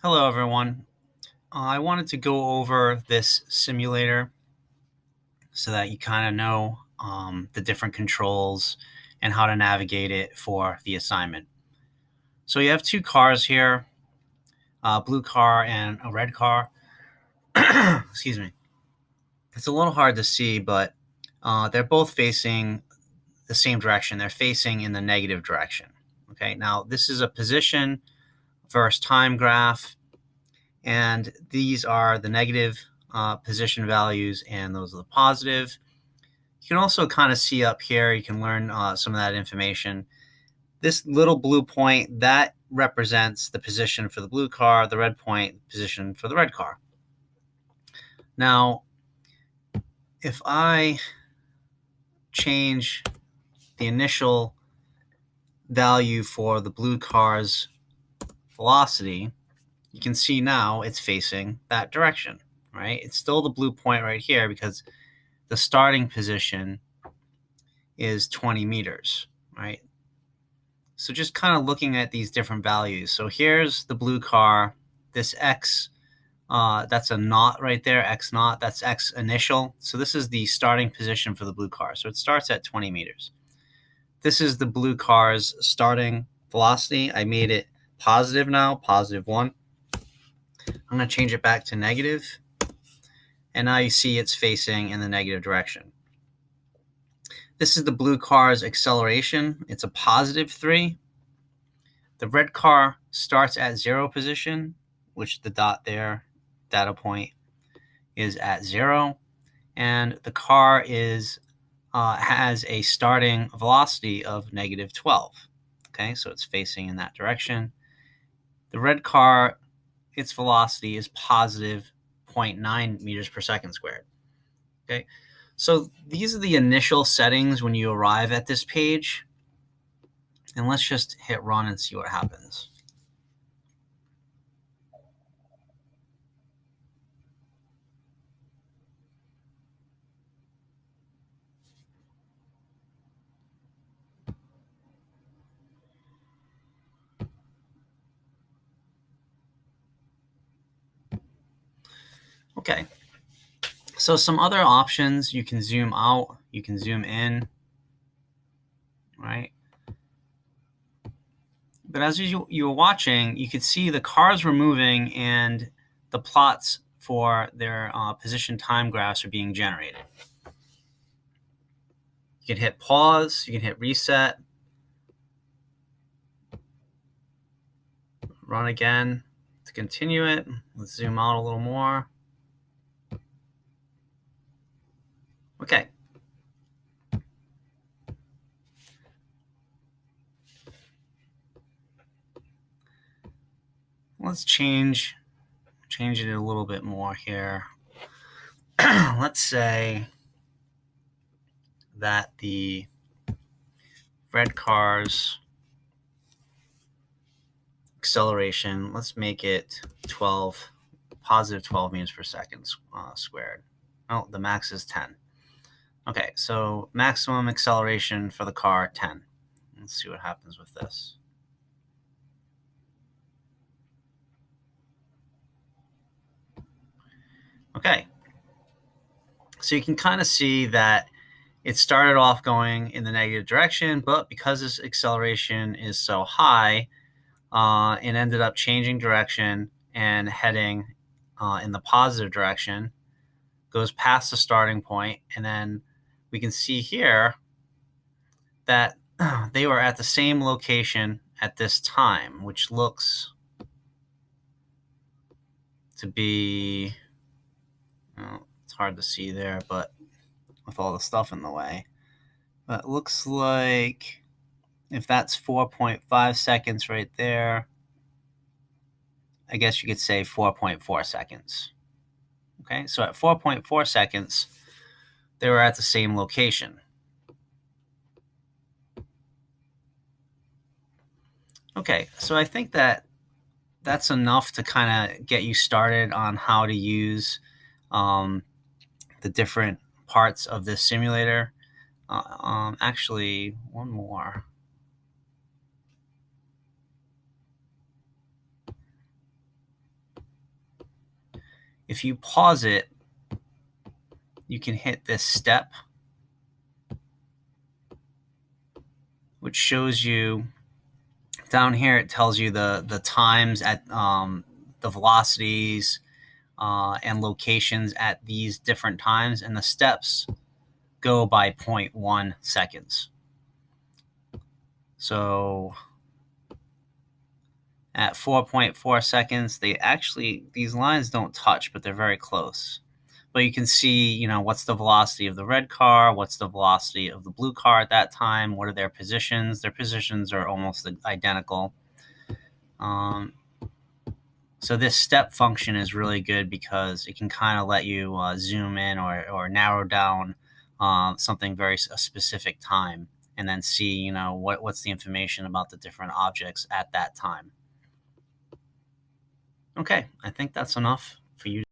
Hello, everyone. I wanted to go over this simulator so that you kind of know the different controls and how to navigate it for the assignment. So you have two cars here, a blue car and a red car. Excuse me. It's a little hard to see, but they're both facing the same direction. They're facing in the negative direction. Okay, now this is a position versus time graph. And these are the negative position values, and those are the positive. You can also kind of see up here, you can learn some of that information. This little blue point, that represents the position for the blue car, the red point, position for the red car. Now, if I change the initial value for the blue car's velocity, you can see now it's facing that direction, right? It's still the blue point right here because the starting position is 20 meters, right? So just kind of looking at these different values. So here's the blue car, this X, that's a naught right there, X naught, that's X initial. So this is the starting position for the blue car. So it starts at 20 meters. This is the blue car's starting velocity. I made it positive now, +1. I'm going to change it back to negative. And now you see it's facing in the negative direction. This is the blue car's acceleration. It's a +3. The red car starts at 0 position, which the dot there, data point, is at 0. And the car has a starting velocity of -12. Okay, so it's facing in that direction. The red car, its velocity is +0.9 meters per second squared. Okay, so these are the initial settings when you arrive at this page. And let's just hit run and see what happens. Okay, so some other options, you can zoom out, you can zoom in, right? But as you were watching, you could see the cars were moving and the plots for their position time graphs are being generated. You can hit pause, you can hit reset, run again to continue it. Let's zoom out a little more. Okay. Let's change it a little bit more here. Let's say that the red car's acceleration, let's make it +12 meters per second squared. Oh, the max is 10. Okay, so maximum acceleration for the car, 10. Let's see what happens with this. Okay, so you can kind of see that it started off going in the negative direction, but because this acceleration is so high, it ended up changing direction and heading in the positive direction, goes past the starting point, and then we can see here that they were at the same location at this time, which looks to be, it's hard to see there, but with all the stuff in the way. But it looks like if that's 4.5 seconds right there, I guess you could say 4.4 seconds. Okay, so at 4.4 seconds, they were at the same location. Okay, so I think that that's enough to kind of get you started on how to use the different parts of this simulator. Actually, one more. If you pause it, you can hit this step, which shows you down here. It tells you the times at the velocities and locations at these different times, and the steps go by 0.1 seconds. So at 4.4 seconds, these lines don't touch, but they're very close. But you can see, what's the velocity of the red car, what's the velocity of the blue car at that time, what are their positions. Their positions are almost identical. So this step function is really good because it can kind of let you zoom in or narrow down something a specific time, and then see, what's the information about the different objects at that time. Okay, I think that's enough for you.